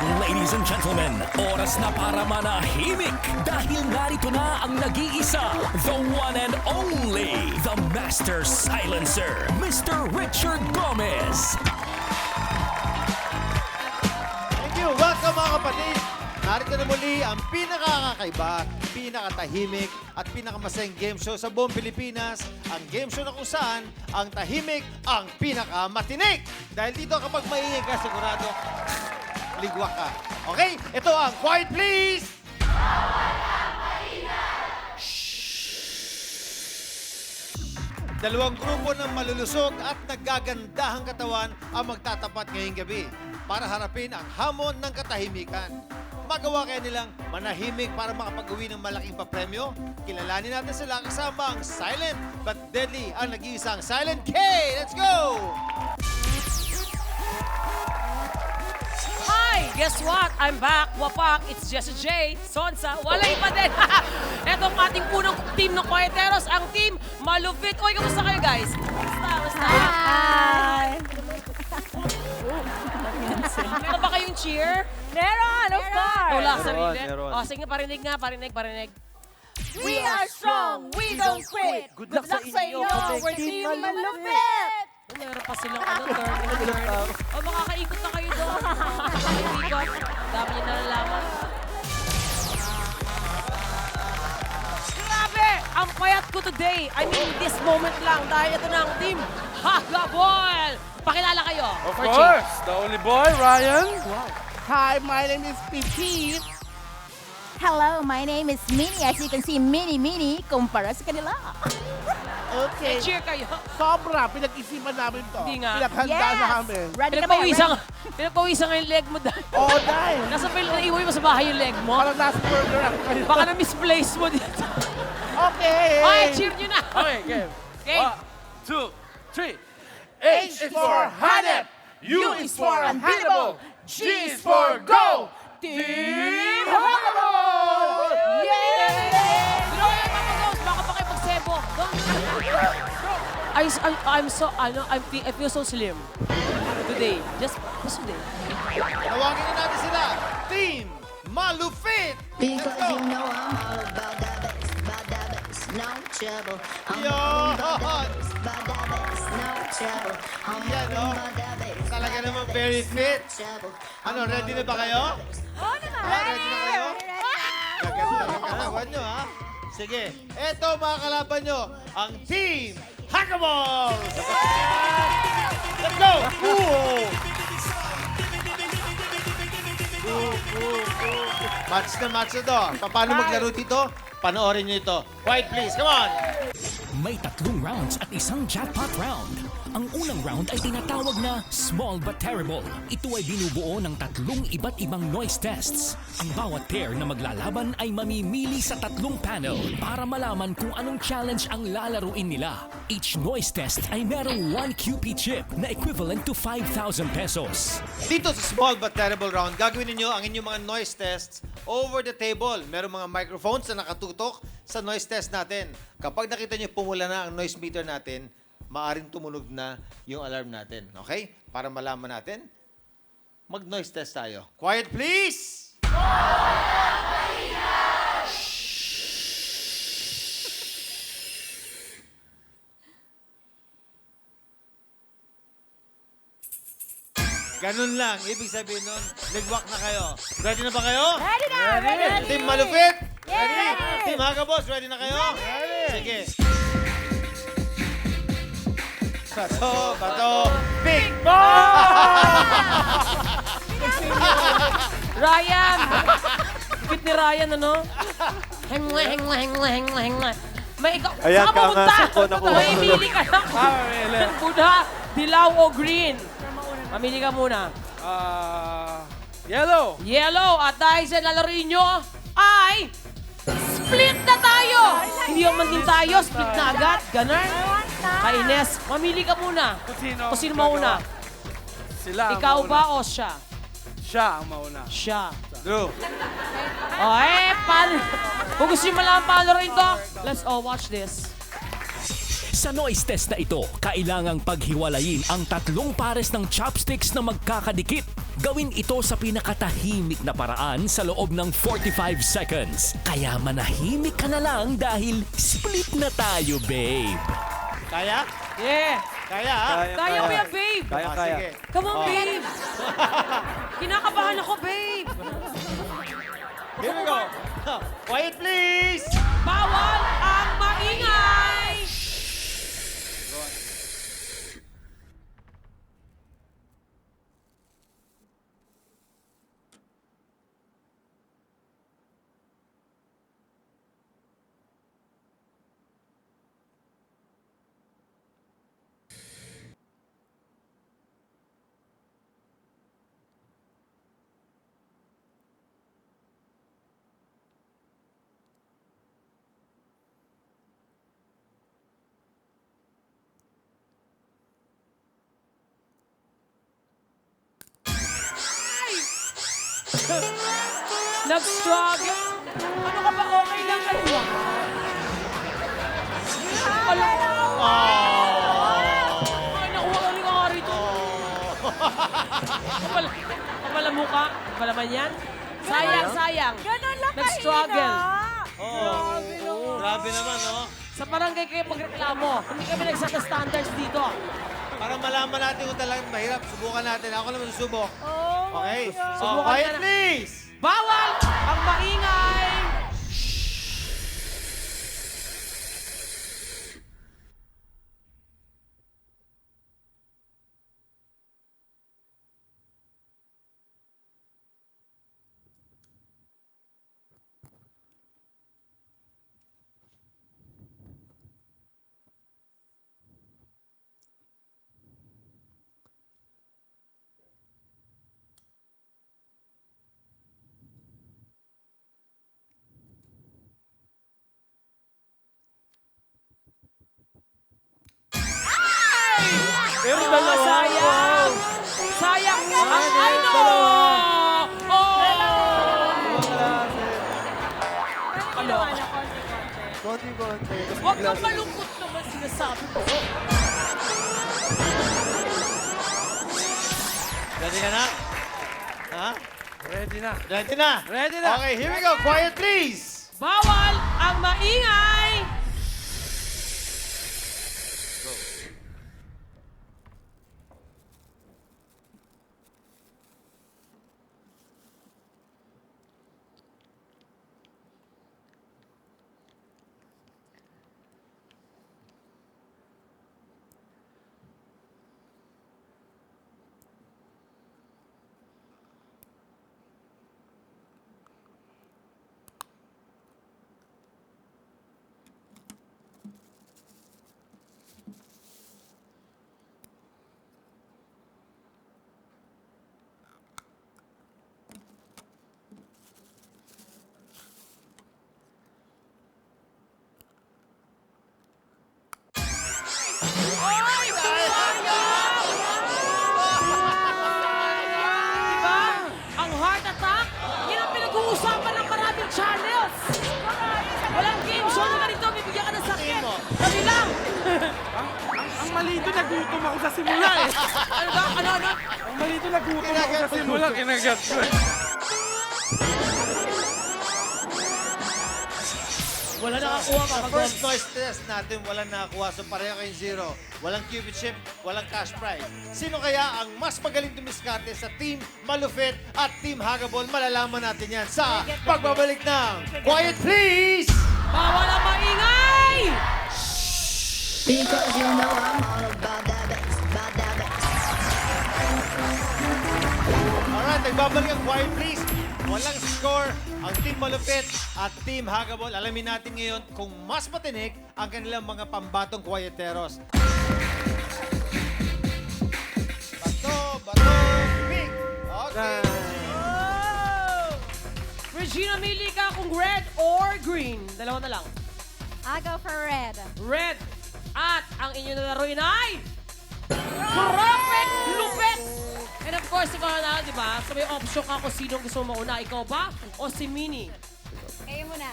Ladies and gentlemen, oras na para manahimik dahil narito na ang nag-iisa, the one and only, the Master Silencer, Mr. Richard Gomez. Thank you! Welcome mga kapatid! Narito na muli ang pinakakakaiba, pinakatahimik at pinakamasayang game show sa buong Pilipinas. Ang game show na kung saan ang tahimik ang pinakamatinik. Dahil dito kapag maingay ka, sigurado, ligwak ka. Okay? Ito ang Quiet Please! Dalawang grupo ng malulusog at naggagandahang katawan ang magtatapat ngayong gabi para harapin ang hamon ng katahimikan. Magawa kaya nilang manahimik para makapag-uwi ng malaking papremyo? Kilalanin natin sila kasama ang silent but deadly ang nag-iisang Silent K! Let's go! Hi! Guess what? I'm back. Wapak. It's Jessa J. Sonsa. Walay pa din. Ito ang ating punong team ng Quieteros. Ang team Malupit. Uy, kamusta kayo guys? Kamusta? Hi! Meron ba kayong cheer? Meron, of course! Wala sa sarili. meron. O, sige, parinig nga. Parinig. We are strong, we don't quit! Good luck sa inyo, we're Team Malupit! Meron pa silang turn. O, makakaikot na kayo doon. Makakaikot. Dami niyo nalalaman. Grabe! Ang payat ko today. I mean, this moment lang. Dahil ito na ang team Hagabol! Pakilala kayo. Of For course, the only boy, Ryan. Hi, my name is Petit. Hello, my name is Minnie. As you can see, Mini, kumpara sa kanila. Okay. Cheer kayo. Sobra, pinag-isipan namin to. Hindi nga. Pinaghanda namin. Ready na ba yan? Pinagpawisan nga yung leg mo dahil. Oo, dahil. Nasa naiuwi mo sa bahay yung leg mo. Parang nasa burger ako kayo. Baka na-misplace mo dito. Okay. Ay, cheer nyo na. Okay, game. Okay. 1, 2, 3. H is for hanep. U is for unbeatable. G is for go. Team Hagabol! Pero yan, mga girls, baka pa kayo magsebo. I feel so slim. Today. Just today. Tawagin na natin sila, Team Malupit! Let's Because go! you know I'm all about that bass, no trouble. I'm Yon! all about that bass, no trouble. I'm Yan, all oh. about that bass, Talaga namang very fit. trouble. Ano, ready na ba kayo? Oo naman! Ready na kayo? Gaganda ng katawan nyo, ha? Sige, eto mga kalaban nyo, ang Team Hagabol! Let's go! Ooh! Match na to. Paano maglaro dito? Panoorin nyo ito. Quiet please, come on! May 3 rounds at isang jackpot round. Ang unang round ay tinatawag na Small But Terrible. Ito ay binubuo ng 3 iba't ibang noise tests. Ang bawat pair na maglalaban ay mamimili sa 3 panel para malaman kung anong challenge ang lalaruin nila. Each noise test ay merong 1 QP chip na equivalent to 5,000 pesos. Dito sa Small But Terrible Round, gagawin ninyo ang inyong mga noise tests over the table. Merong mga microphones na nakatutok sa noise test natin. Kapag nakita nyo pumula na ang noise meter natin, maaring tumunog na yung alarm natin. Okay? Para malaman natin, mag-noise test tayo. Quiet please! Ganun lang. Ibig sabihin nun, nagwak na kayo. Ready na ba kayo? Ready na! Ready! Team Malupit? Yeah! Ready? Team Hagabos, ready na kayo? Ready! Sige. Bato, big! Ryan! Fit ni Ryan, ano? Hengla. May ikaw, Ayan saan ka pupunta? nga, sakto na May pili ka lang. Mamili. Buddha, dilaw o green? Mamili ka muna. Yellow. Yellow. At dahil sa lalaroin nyo ay split na tayo. Hindi naman din tayo. Split na agad. Ganun. Kay Ines, mamili ka muna. Kung sino mauna? Sila ang Ikaw mauna. ba o siya? Siya ang mauna. Siya. Drew. O, kung gusto nyo malaman paano rin to, let's all watch this. Sa noise test na ito, kailangang paghiwalayin ang 3 pares ng chopsticks na magkakadikit Gawin ito sa pinakatahimik na paraan sa loob ng 45 seconds. Kaya manahimik ka na lang dahil split na tayo, babe. Kaya? Yeah. Kaya, ha? Kaya ko yan, babe. Ah, sige. Come on, babe. Kinakabahan ako, babe. Here we go. Quiet, please! Bawal ang maingay! Nag-struggle. Ano ka ba? Okay lang kayo. Alam ko. Ay, nakuha ka nga rito. Kapala mukha. Kapala man yan. Sayang, sayang. Ganun lang Nag-struggle. Grabe naman, no? Sa barangay kayo pagreklamo. Hindi kami nagsat na standards dito. Para malaman natin kung talagang mahirap, subukan natin. Ako naman susubok. Oh, Okay? Subukan Quiet, ka na. please! Bawal ang maingay! Pero Ah, dalawa. sayang! Sayang! Ay, no! Oh! Ano? Konti-konti. Huwag kang malungkot naman sinasabi ko. Ready ka na? Ha? Ready na. Ready na? Ready na. Okay, here we go. Quiet, please! Bawal ang maingay! Diba? Ang heart attack, yan ang pinag-uusapan ng maraming channels. Walang game show na ganito, bibigyan ka ng sakit. Kami lang. Ang malito nagutom ako sa simula eh. Ano ba? Ano? Ang malito nagutom ako sa simula. Kinagat ko eh. Wala nakakuha Sa ka. first noise test natin, walang nakakuha. So pareho kayong zero. Walang cupid chip, walang cash prize. Sino kaya ang mas magaling dumiskarte sa Team Malupit at Team Hagabol? Malalaman natin yan sa pagbabalik ng Quiet Please! Bawal ang maingay! Because you know I'm all about that bass, about that bass. Alright, nagbabalik ang Quiet Please. Walang score ang Team Malupit at Team Hagabol. Alamin natin ngayon kung mas matinik ang kanilang mga pambatong Quieteros. Bato, pick! Okay. Regina, mili ka kung red or green. Dalawa na lang. I go for red. Red. At ang inyong nalaroin ay... Perfect Lupit! And of course, ikaw na, di ba? So may option ka kung sino gusto mo mauna. Ikaw ba? O si Minnie? Kayo muna.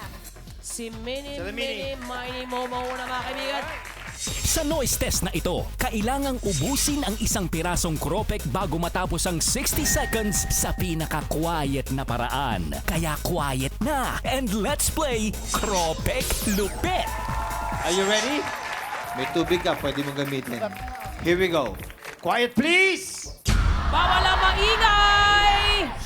Si Minnie, Sila, Minnie. Minnie, Minnie mo mauna, mga kaibigan. Sa noise test na ito, kailangang ubusin ang isang pirasong Cropek bago matapos ang 60 seconds sa pinaka-quiet na paraan. Kaya quiet na, and let's play Cropek Lupit! Are you ready? May tubig ka, pwede mong gamitin. Here we go. Quiet, please! Bawal ang maingay!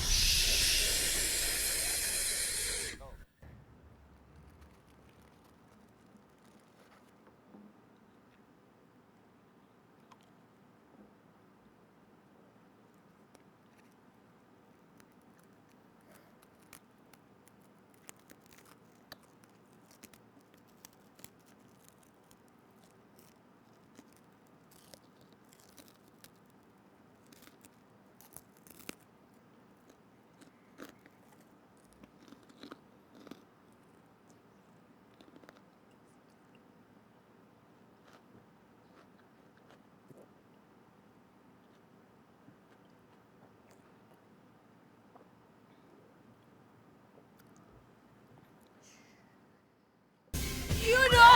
Yun o!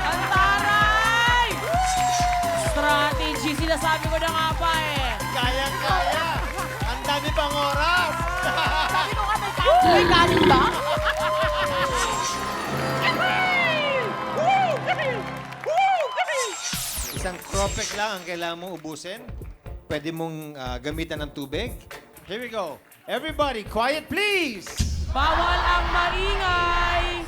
Ang taray! Strategy, sinasabi ko na nga pa eh. Kaya! Ang dami pang oras! Sabi mo nga may kanin ba? Isang Cropek lang ang kailangan mong ubusin. Pwede mong gamitan ng tubig. Here we go. Everybody, quiet please! Bawal ang maingay!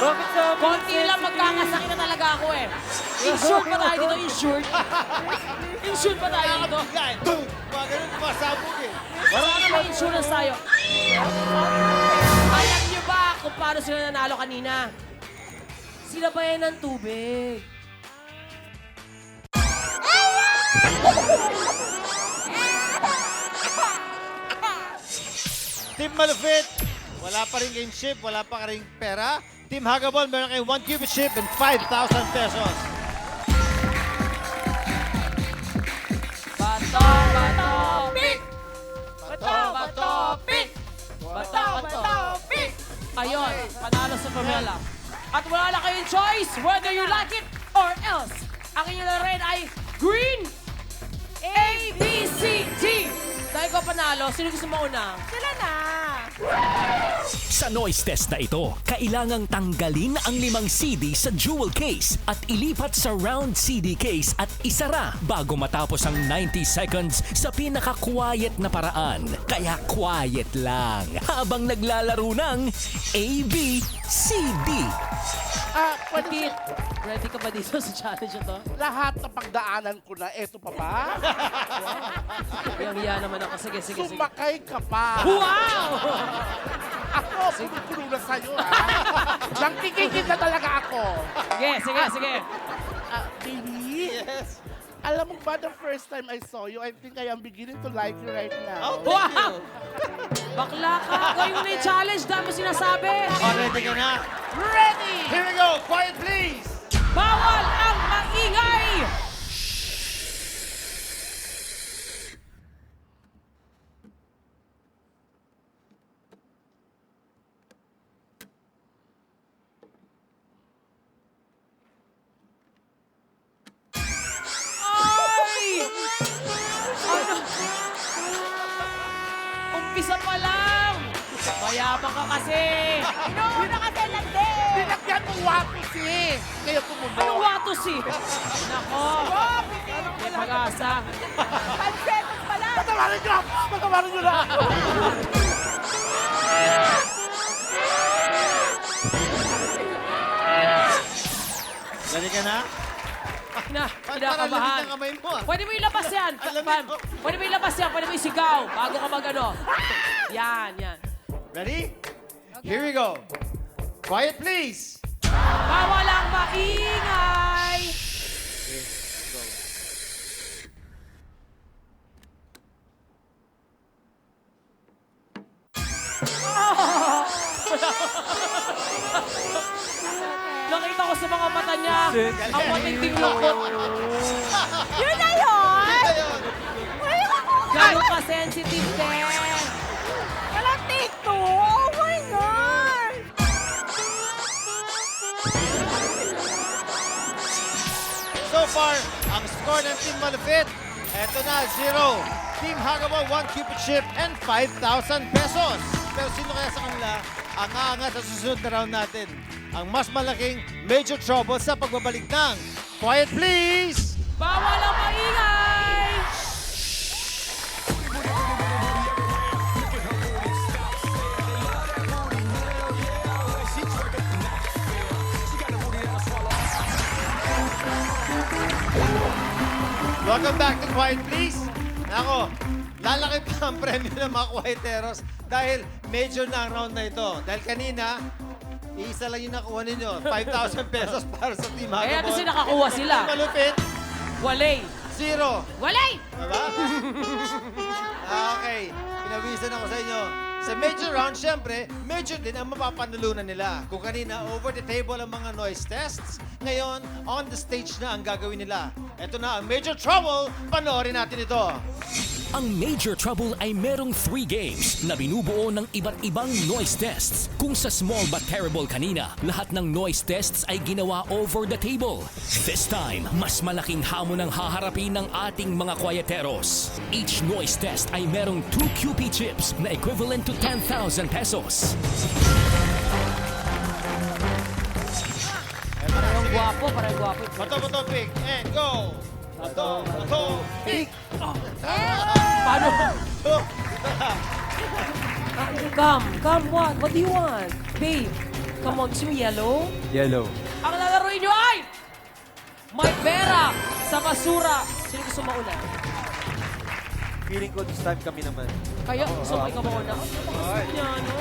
Talagang konti lang magkakasakit na talaga ako eh. Insured pa tayo dito, insured. Insured pa tayo dito. Mga ganun, masabog eh. Wala na may insurance tayo. Alam niyo ba kung paano sila nanalo kanina? Sila ba yan ng tubig? Team Malupit, wala pa rin game ship, wala pa rin pera. Team Hagabol, meron kayong 1 cubit ship and 5,000 pesos. Bato, bato, pick! Bato, bato, pick! Bato, bato, pick! Ayun, panalo sa Pamela. At wala na kayong choice whether you like it or else. Ang inyong laruin ay green, A, B, C, D. Dahil ko panalo, sino gusto mauna? Sila na. Sa noise test na ito, kailangang tanggalin ang 5 CD sa jewel case at ilipat sa round CD case at isara bago matapos ang 90 seconds sa pinaka-quiet na paraan. Kaya quiet lang habang naglalaro ng A, B, C, D. Pwede. Ready ka ba dito sa challenge ito? Lahat ng pagdaanan ko na, eto pa ba? Yang naman ako. Sige, sige, sige. Sumakay ka pa. Wow! Ako, puno na sa'yo, ha? Nang kikikit na talaga ako. Sige, sige, sige. Baby? Yes. Alam mo ba, the first time I saw you, I think I am beginning to like you right now. Oh, thank Wow! you. Bakla ka. Gawin mo na yung challenge. Dami mo sinasabi. Oh, ready ka na? Ready! Here we go. Quiet, please. Bawal ang maingay! Ay! Ano? Umpisa pa lang! Mayabang ka kasi! Inuuna kasi landi. Binagyan mo wapis eh. Kaya tumulo. Anong watos eh? Nako! May pag-asa. 5 seconds pa lang. Patawarin nyo ako! Patawarin nyo na ako! Ready ka na? Kinakabahan. Parang ang kamay mo ah. Pwede mo ilabas yan. Alam Fam. mo. Pwede mo ilabas yan. Pwede mo isigaw. Bago ka magano. Yan. Ready? Here we go. Quiet please. Bawal ang maingay. Nakita ko sa mga mata niya ang matinding lungkot. Yun na yun! Ayun. Gano'n ka sensitive, te. Walang take two! Oh my God! So far, ang score ng Team Malupit, eto na, 0. Team Hagaba, 1 Cupid chip and 5,000 pesos. Pero sino kaya sa kanila ang aangat sa susunod na round natin? Ang mas malaking major trouble sa pagbabalik ng Quiet Please! Bawal ang maingay. Welcome back to Quiet Please. Nako, lalaki pa ang premyo ng mga Quieteros dahil major na ang round na ito. Dahil kanina, isa lang yung nakuha ninyo. 5,000 pesos para sa Team Hagaba. Kaya kasi nakakuha sila. Team Malupit, Walay. 0. Walay! Diba? Okay. Pinawisan ako sa inyo. Sa major round, syempre, major din ang mapapanalunan nila. Kung kanina, over the table ang mga noise tests, ngayon, on the stage na ang gagawin nila. Ito na ang Major Trouble. Panoorin natin ito. Ang Major Trouble ay merong 3 games na binubuo ng iba't ibang noise tests. Kung sa Small But Terrible kanina, lahat ng noise tests ay ginawa over the table. This time, mas malaking hamon ang haharapin ng ating mga Quieteros. Each noise test ay merong 2 QP chips na equivalent to 10,000 pesos. Parang gwapo, parang gwapo. Bato, pick, and go! Bato, pick! Paano? Come, what? What do you want? Babe, come on, gusto mo yellow? Yellow. Ang lalaroin nyo ay may pera sa basura. Sino gusto mauna? Feeling ko this time kami naman. Kaya gusto mo ikaw mauna? Gusto niya, no?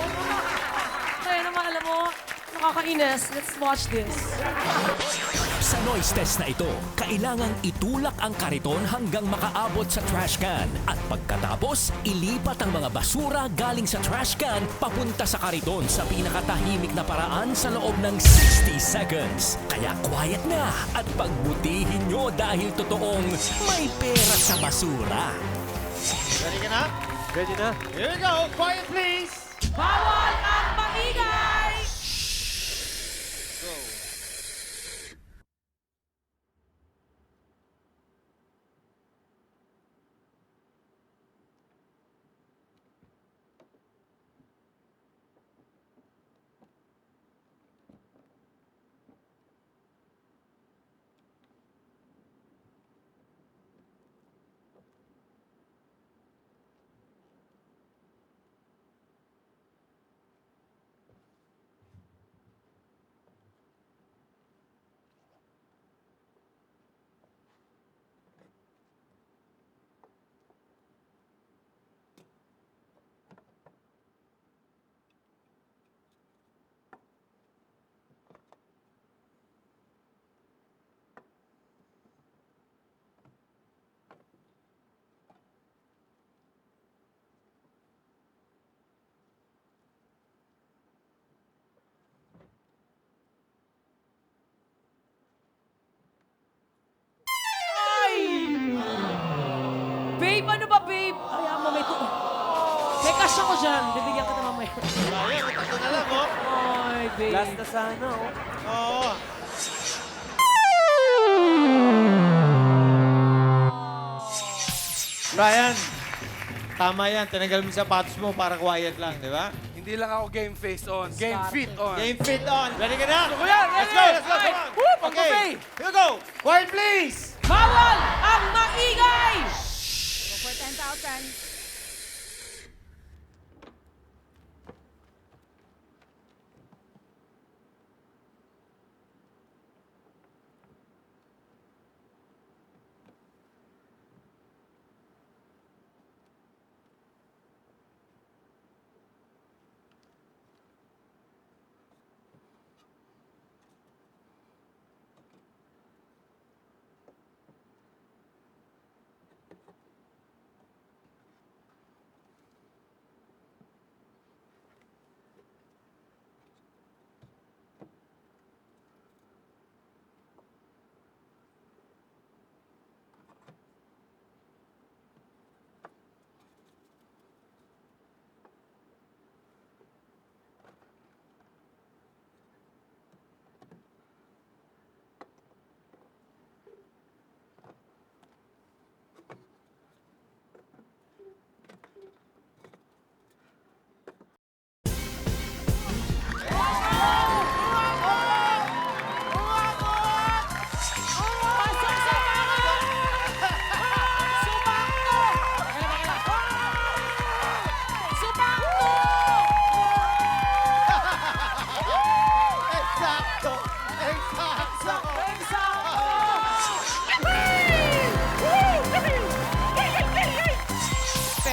Kaya naman, alam mo, nakakainis. Let's watch this. Sa noise test na ito, kailangang itulak ang kariton hanggang makaabot sa trash can. At pagkatapos, ilipat ang mga basura galing sa trash can papunta sa kariton sa pinakatahimik na paraan sa loob ng 60 seconds. Kaya quiet na at pagbutihin nyo dahil totoong may pera sa basura. Ready ka na? Ready na? Here we go. Quiet, please! Bawal ang maingay! Go. Babe, ano ba, babe? Ay, ama, may cash ako dyan. Bibigyan ka na mamaya. Ayan, ito na lang, oh. Ay, babe. Last na sana, oh. Oo. Brian, tama yan. Tinagal mo yung sapatos mo para quiet lang, di ba? Hindi lang ako game face on, game fit on. Game fit on. Ready ka na? Kuya, Let's ready! go, let's go. Ay, Come on. woo, Okay, pag-buffet. here we go. Quiet, please. Bawal ang maingay! Go for 10,000.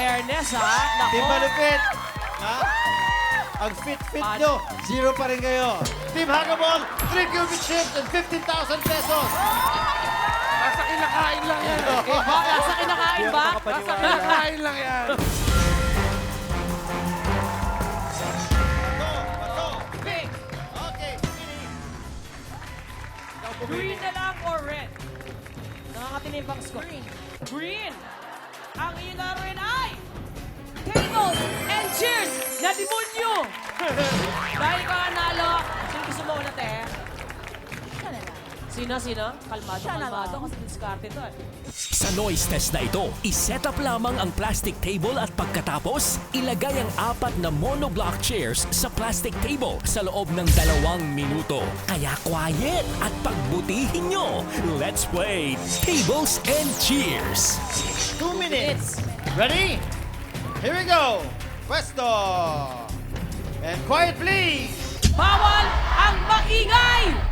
fairness, ha? Team Nako. Malupit. Ha? Ang fit-fit nyo, 0 pa rin kayo. Team Hagabol, 3 cubic chips and 15,000 pesos. Nasa kinakain lang yan. Nasa kinakain ba? Nasa kinakain lang yan. Bato. Pink. Okay, Green na lang or red? Nakakatinimbang score. Green. Ang ilaruin ay tables and cheers na demonyo. Dahil ka nanalo, sino gusto mo ulit eh? Sino? Kalmado kasi diskarte to eh. Sa noise test na ito, iset up lamang ang plastic table at pagkatapos, ilagay ang 4 na monoblock chairs sa plastic table sa loob ng 2 minuto. Kaya quiet at pagbutihin nyo. Let's play Tables and Cheers! 2 minutes. Ready? Here we go. Pwesto. And quiet, please. Bawal ang maingay!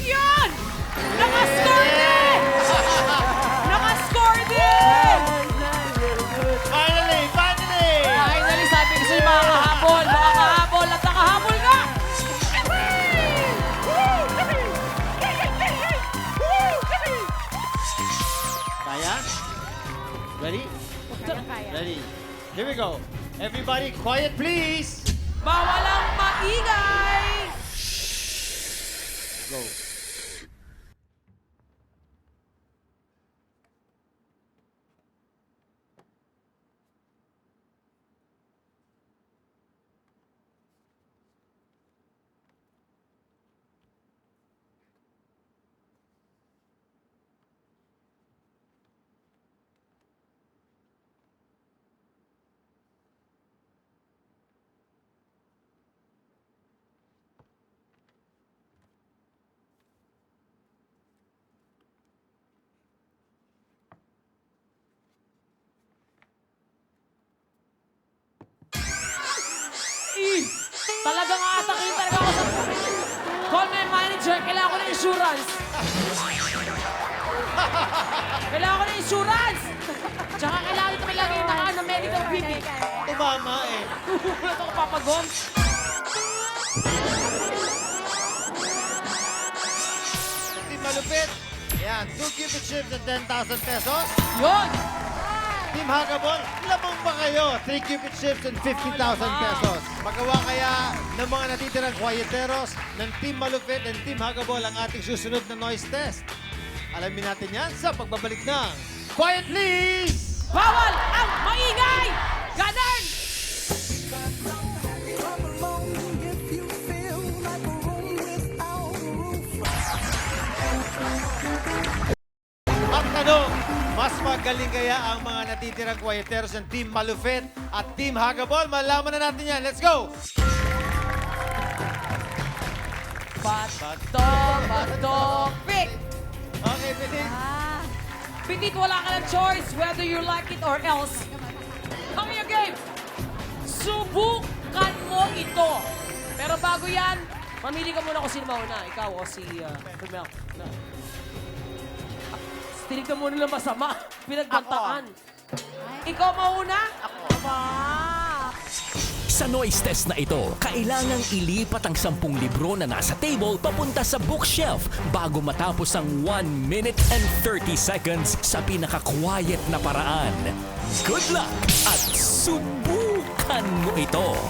Yan! Nakascore din! Nakascore din! Finally! Finally, sabi ko sa'yo makakahabol. Makakahabol at nakahabol ka! Kaya? Ready? Ready. Here we go. Everybody, quiet, please. Bawal ang maingay! Go. Talagang aatakin talaga ako sa... Call my manager, kailangan ko ng insurance. Kailangan ko ng insurance! Tsaka kailangan ito ilagay na medical bill. Tumama eh. Wala ito papagom. Team Malupit. Yan, 2 cubic chips and 10,000 pesos. Yun! Team Hagabol, lamang ba kayo? 3 cubic chips and 50,000 pesos. Magawa kaya ng mga natitirang kwayeteros ng Team Malupit and Team Hagabol ang ating susunod na noise test. Alamin natin yan sa pagbabalik ng Quiet Please! Bawal ang maingay! Ganun! Ang tanong, mas magaling kaya ang mga natitirang kwayeteros ng Team Malupit at Team Hagabol? Malaman na natin yan. Let's go! Bato, pick! Okay, Pilit. Pitit, wala ka ng choice whether you like it or else. Coming a game! Subukan mo ito. Pero bago yan, mamili ka muna kung sino mauna. Ikaw o si Femel. Tinignan mo nila masama. Pinagbantaan. Ikaw mauna? Ako. Sa noise test na ito, kailangang ilipat ang 10 libro na nasa table papunta sa bookshelf bago matapos ang 1 minute and 30 seconds sa pinaka-quiet na paraan. Good luck at subukan mo ito!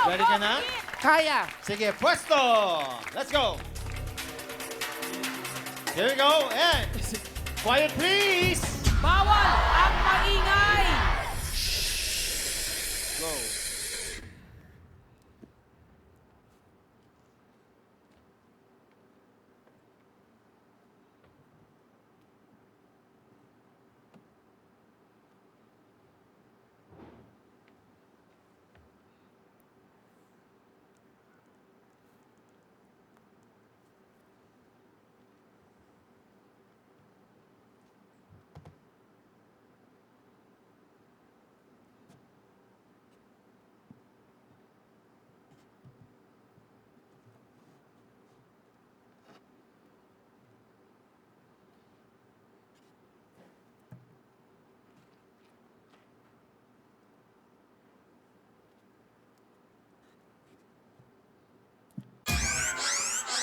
Ready ka na? Kaya. Sige, pwesto! Let's go! Here we go, and quiet please! Bawal ang maingay! Go.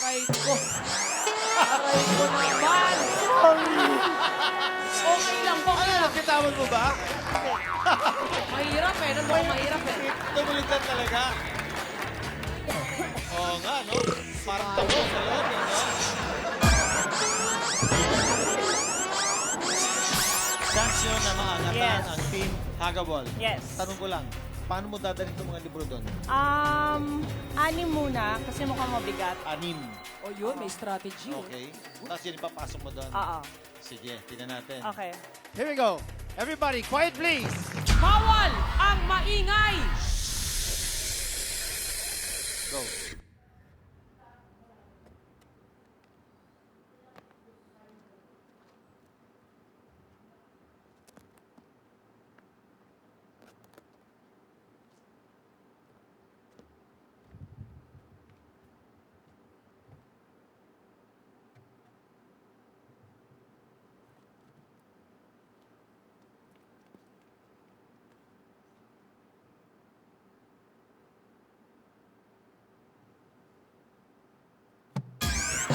Aray ko. Aray ko naman. Okay lang po. Ano, nakitawan mo ba? Mahirap eh. Ano mo mahirap eh. Tumulitan talaga. Oo nga, no? Parang tabo sa loob, no? Chance yun na maangatan Yes. ang team Hagabol. Yes. Tanong ko lang, paano mo dadalhin itong mga libro doon? Anim muna kasi mukhang mabigat. 6. O yun, may strategy. Okay. Tapos yun ipapasok mo doon. Oo. Sige, tingnan natin. Okay. Here we go. Everybody, quiet please. Bawal ang maingay! Go.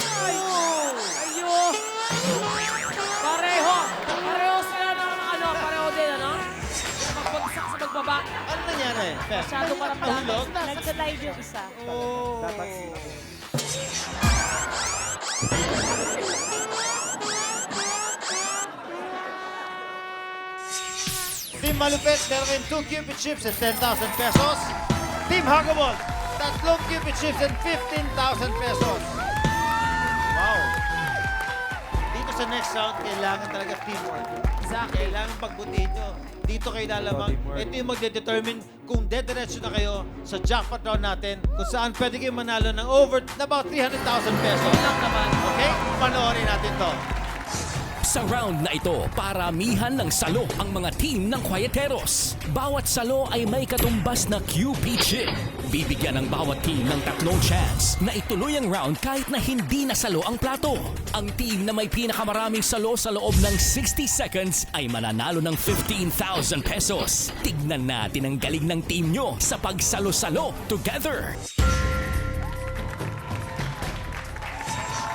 Ayun! Pareho! Pareho sila ng pareho din, ano? Pagbagsak sa pagbaba. Ano nangyari? Fer? Masyado parang Nahulog? Nagsa-live yung isa. Oh. Team Malupit, meron kayong 2 Cupid chips and 10,000 pesos. Team Hagabol, 3 Cupid chips and 15,000 pesos. Wow. Dito sa next round, kailangan talaga teamwork. Exactly. Kailangan pagbutihin nyo. Dito kayo lalamang. Ito yung magdedetermine kung dediretso na kayo sa jackpot round natin kung saan pwede kayo manalo ng over na about 300,000 pesos. Lang naman. Okay? Panoorin natin to. Sa round na ito, paramihan ng salo ang mga team ng Quieteros. Bawat salo ay may katumbas na QP chip. Bibigyan ng bawat team ng 3 chance na ituloy ang round kahit na hindi nasalo ang plato. Ang team na may pinakamaraming salo sa loob ng 60 seconds ay mananalo ng 15,000 pesos. Tignan natin ang galing ng team nyo sa pagsalo-salo together.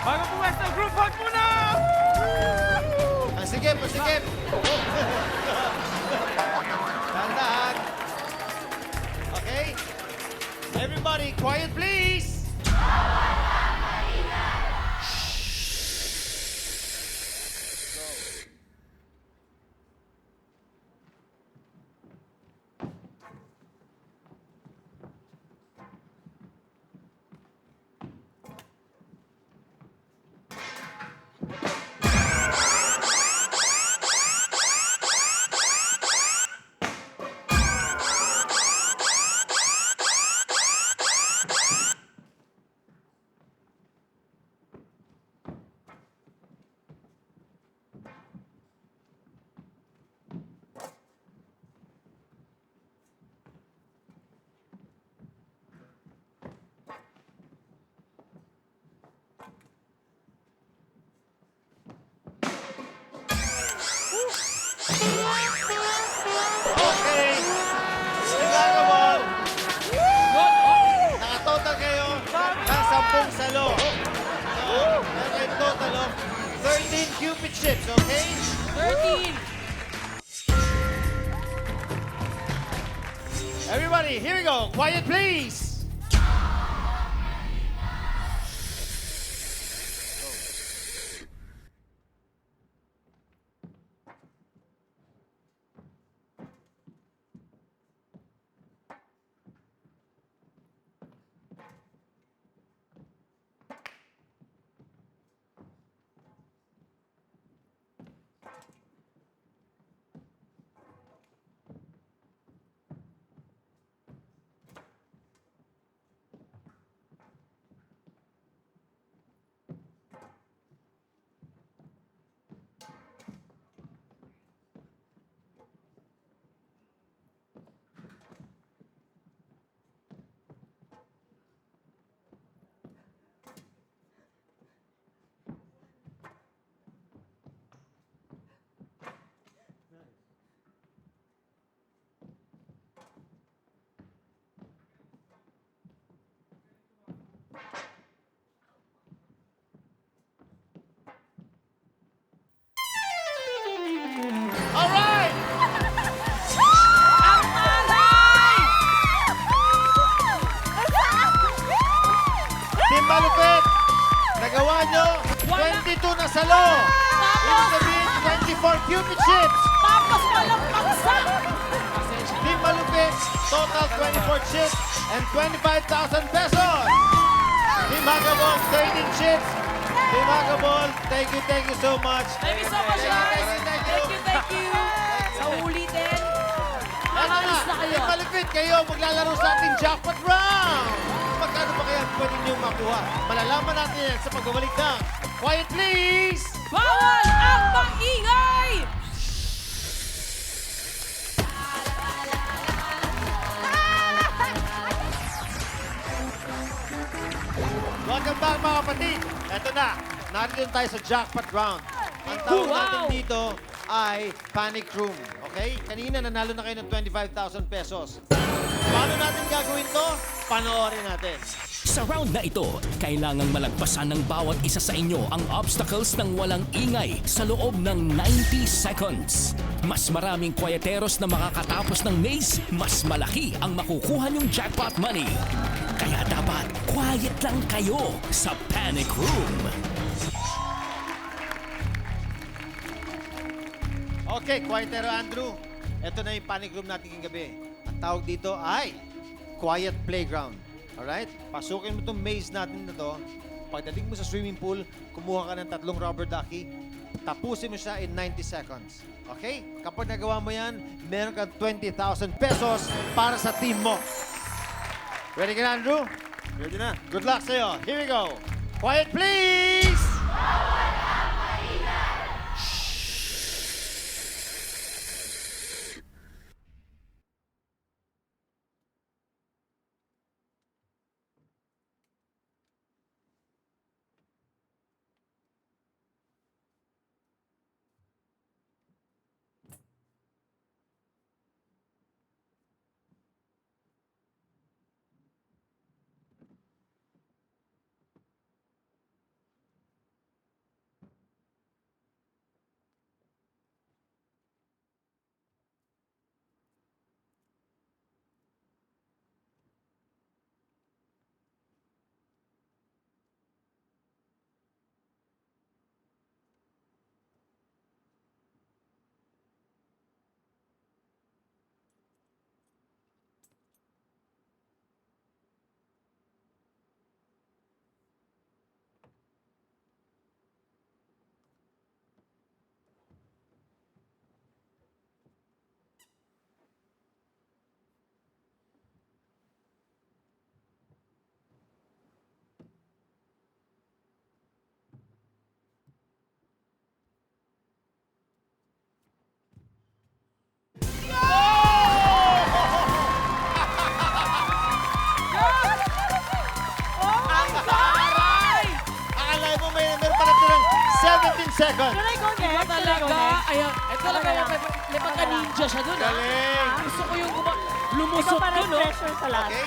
Bago puwesto, group hug muna! Ang sigip, ang sigip. Dahan-dahan. Okay? Everybody, quiet please. Cupid chips, okay? 13. Everybody, here we go. Quiet, please. All right. Ang taray! Team Malupit, nagawa nyo Wala. 22 na salo. Ibig sabihin, 24 Cupid chips. Tapos walang paksa! Team Malupit, total 24 chips and 25,000 pesos. Team Hagabol, 13 chips. Team Hagabol, thank you so much. Thank you so much, guys! Thank you! Sa ulitin, Eto aalis na kayo. Team Malupit, kayo maglalaro sa ating jackpot round. Magkano ba kaya pwede niyong makuha? Malalaman natin yan sa pagbabalik ng Quiet Please! Bawal ang maingay! Welcome back mga kapatid. Eto na, narito tayo sa jackpot round. Ang tawag natin Wow! dito ay Panic Room. Okay? Kanina nanalo na kayo ng 25,000 pesos. Paano natin gagawin to? Panoorin natin. Sa round na ito, kailangang malagpasan ng bawat isa sa inyo ang obstacles ng walang ingay sa loob ng 90 seconds. Mas maraming kwayateros na makakatapos ng maze, mas malaki ang makukuha niyong jackpot money. Kaya dapat quiet lang kayo sa Panic Room. Okay, Quietero Andrew. Ito na yung Panic Room natin ngayong gabi. Ang tawag dito ay Quiet Playground. Alright? Pasukin mo itong maze natin na to. Pagdating mo sa swimming pool, kumuha ka ng 3 rubber ducky. Tapusin mo siya in 90 seconds. Okay? Kapag nagawa mo yan, meron kang 20,000 pesos para sa team mo. Ready ka na, Andrew? Ready na. Good luck sa'yo. Here we go. Quiet, please! seconds. Iba talaga. Ayan, ito talaga yung pagka-ninja siya dun, ha? Galing. Gusto ko yung lumusot dun, no? Okay?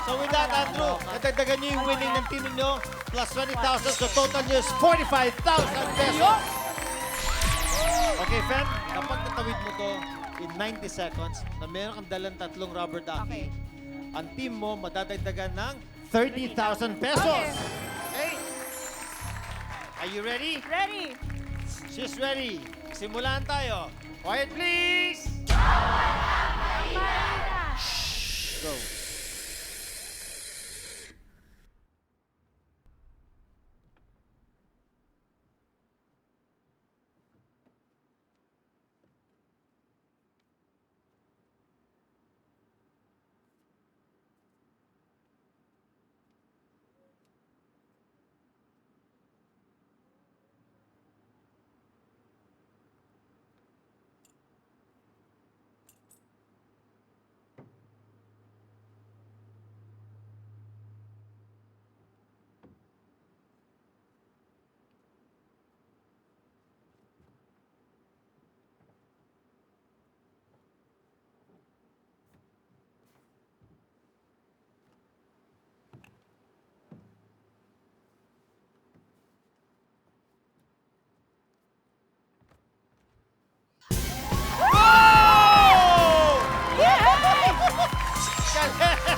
So with that, Andrew, natagdagan niyo yung winning ng team niyo plus 20,000. So total niyo is 45,000 pesos. Okay, Fem, kapag natawid mo to in 90 seconds, na meron kang dalang 3 rubber ducky, ang team mo madadagdagan ng 30,000 pesos. Okay? Are you ready? Ready? She's ready. Simulan tayo. Quiet, please! Go.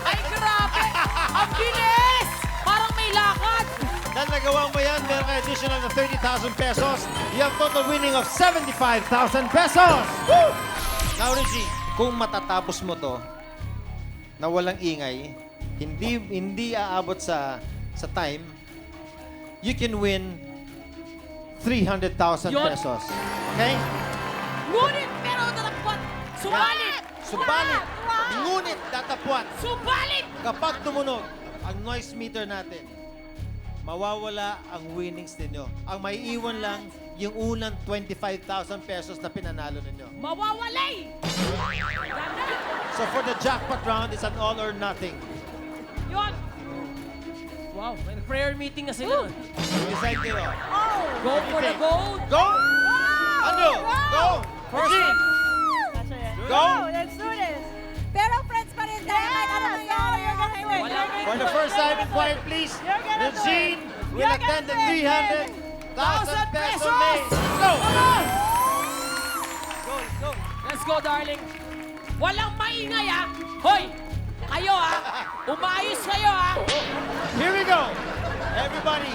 Ay, grabe! Ang bilis! Parang may lakad! Dahil nagawa mo yan, meron ka additional na 30,000 pesos. You have total winning of 75,000 pesos! Woo! Now, Reggie, kung matatapos mo to na walang ingay, hindi aabot sa time, you can win 300,000 Yun. pesos. Okay? Ngunit, pero natapot! Subalit! Subalit, ngunit datapwat, Subalit! kapag tumunog ang noise meter natin, mawawala ang winnings ninyo. Ang maiiwan lang yung unang 25,000 pesos na pinanalo ninyo. Mawawalay! So for the jackpot round, it's an all or nothing. Yun! Wow, may prayer meeting na sila. Decide kayo. Go for the gold! Go! Ano? Go! First Regine! Go! Let's do this! Pero friends pa rin tayo. Kahit ano nangyari, you're gonna win. Walang For the first time, in quiet please, You're gonna do Regine it. will You're attend the gonna win. 300,000 peso pesos! maze. Go! Let's go, darling. Walang maingay, ah. Hoy! Kayo, ah. Umayos kayo, ah. Here we go. Everybody,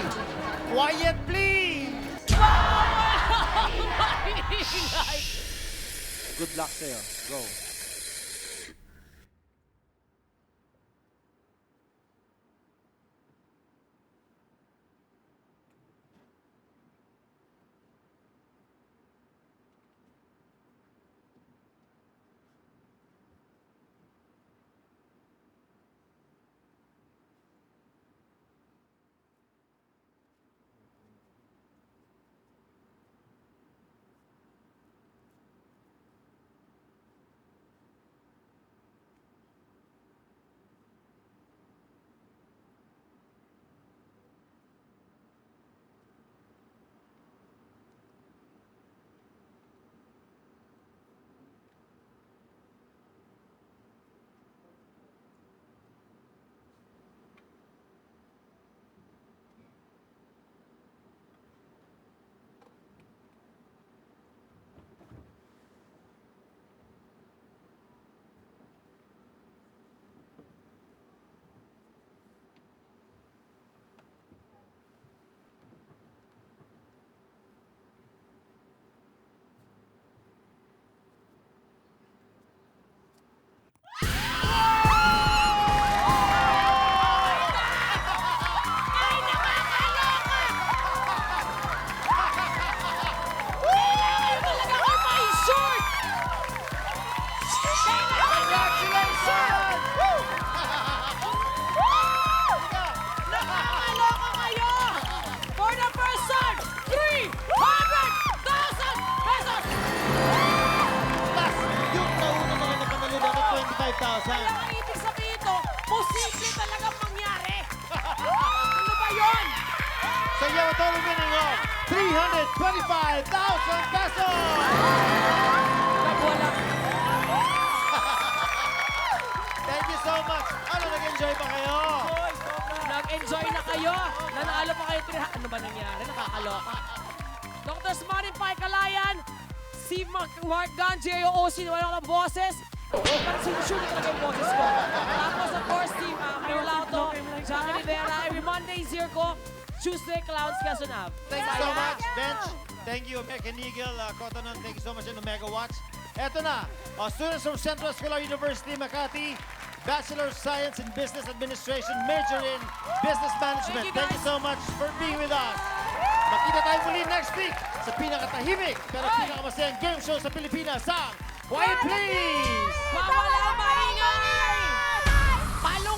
quiet please. Walang maingay. Good luck sa'yo. Go. Kaya ang ibig sabihin ito, posible talagang mangyari. Ano ba yun? So you have a total winning of 325,000 pesos! Nagwala. Thank you so much. Ano, nag-enjoy ba kayo? Nag-enjoy na kayo. Nanalo pa kayo. Ano ba nangyari? Nakakaloka. Dr. Smarin Paikalayan, Steve Mark Gunn, J.O.O.C. na wala ng boses. Parang sinusulit talaga yung boses ko. Tapos, of course, Team Mirolauto, Jackie Rivera. Every Monday is here ko. Tuesday, Clowns, Quezon Ave. Thank you so much, Bench. Thank you, American Eagle, Cotonon. Thank you so much, and Omega Watch. Eto na, students from Central Escolar University, Makati, Bachelor of Science in Business Administration, major in Business Management. Thank you so much for being with us. Makita tayo muli next week sa pinakatahimik pero pinakamasayang game show sa Pilipinas, ang Quiet Please! Mawala maingay! Palu